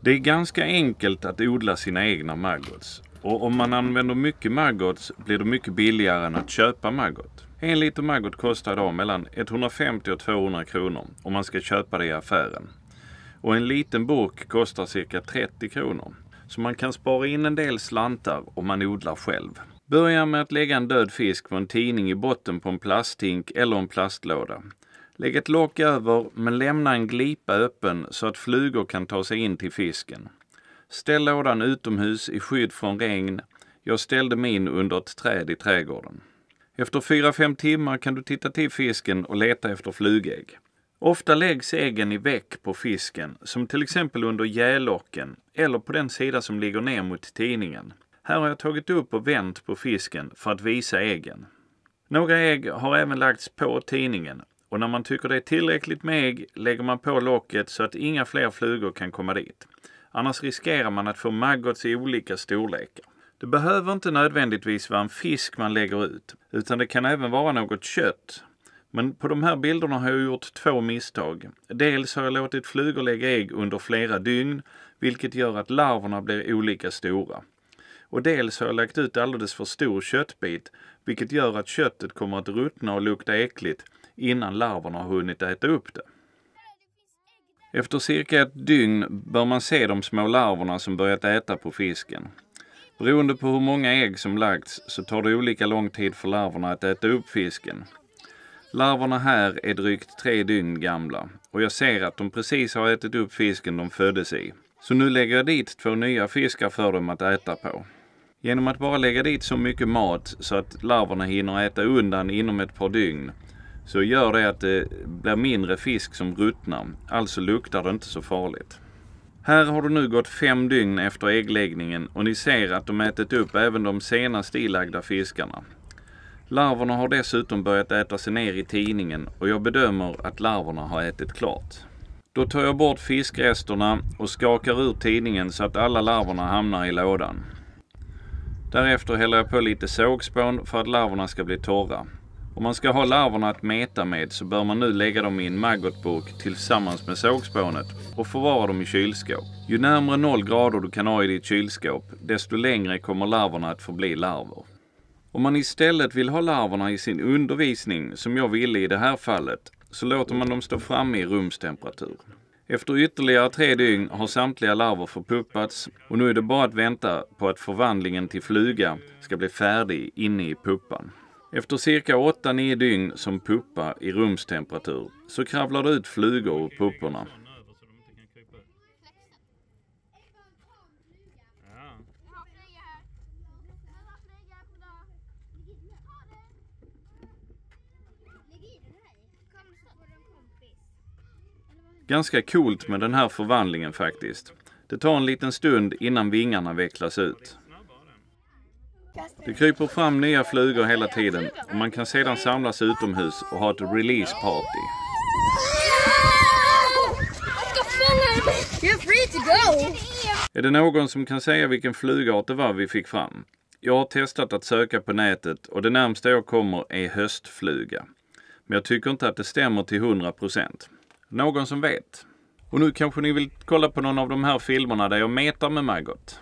Det är ganska enkelt att odla sina egna maggots. Och om man använder mycket maggots blir det mycket billigare än att köpa maggot. En liter maggot kostar idag mellan 150 och 200 kronor om man ska köpa det i affären. Och en liten burk kostar cirka 30 kronor. Så man kan spara in en del slantar om man odlar själv. Börja med att lägga en död fisk på en tidning i botten på en plasthink eller en plastlåda. Lägg ett lock över men lämna en glipa öppen så att flugor kan ta sig in till fisken. Ställ lådan utomhus i skydd från regn. Jag ställde min under ett träd i trädgården. Efter 4-5 timmar kan du titta till fisken och leta efter flugägg. Ofta läggs äggen i veck på fisken, som till exempel under gälocken eller på den sida som ligger ner mot tidningen. Här har jag tagit upp och vänt på fisken för att visa äggen. Några ägg har även lagts på tidningen och när man tycker det är tillräckligt med ägg lägger man på locket så att inga fler flugor kan komma dit. Annars riskerar man att få maggots i olika storlekar. Det behöver inte nödvändigtvis vara en fisk man lägger ut, utan det kan även vara något kött. Men på de här bilderna har jag gjort 2 misstag. Dels har jag låtit flugor lägga ägg under flera dygn, vilket gör att larverna blir olika stora. Och dels har jag lagt ut alldeles för stor köttbit, vilket gör att köttet kommer att ruttna och lukta äckligt innan larverna har hunnit äta upp det. Efter cirka 1 dygn bör man se de små larverna som börjat äta på fisken. Beroende på hur många ägg som lagts så tar det olika lång tid för larverna att äta upp fisken. Larverna här är drygt 3 dygn gamla och jag ser att de precis har ätit upp fisken de föddes i. Så nu lägger jag dit 2 nya fiskar för dem att äta på. Genom att bara lägga dit så mycket mat så att larverna hinner äta undan inom ett par dygn så gör det att det blir mindre fisk som ruttnar, alltså luktar det inte så farligt. Här har det nu gått 5 dygn efter äggläggningen och ni ser att de ätit upp även de senast ilagda fiskarna. Larverna har dessutom börjat äta sig ner i tidningen och jag bedömer att larverna har ätit klart. Då tar jag bort fiskresterna och skakar ur tidningen så att alla larverna hamnar i lådan. Därefter häller jag på lite sågspån för att larverna ska bli torra. Om man ska ha larverna att meta med så bör man nu lägga dem i en maggotburk tillsammans med sågspånet och förvara dem i kylskåp. Ju närmare 0 grader du kan ha i ditt kylskåp, desto längre kommer larverna att förbli larver. Om man istället vill ha larverna i sin undervisning, som jag ville i det här fallet, så låter man dem stå framme i rumstemperatur. Efter ytterligare 3 dygn har samtliga larver förpuppats och nu är det bara att vänta på att förvandlingen till fluga ska bli färdig inne i puppan. Efter cirka 8-9 dygn som puppa i rumstemperatur så kravlar det ut flugor ur pupporna. Ganska coolt med den här förvandlingen faktiskt. Det tar en liten stund innan vingarna vecklas ut. Det kryper fram nya flugor hela tiden och man kan sedan samlas utomhus och ha ett release party. Är det någon som kan säga vilken flugart det var vi fick fram? Jag har testat att söka på nätet och det närmsta jag kommer är höstfluga. Men jag tycker inte att det stämmer till 100%. Någon som vet? Och nu kanske ni vill kolla på någon av de här filmerna där jag metar med maggot.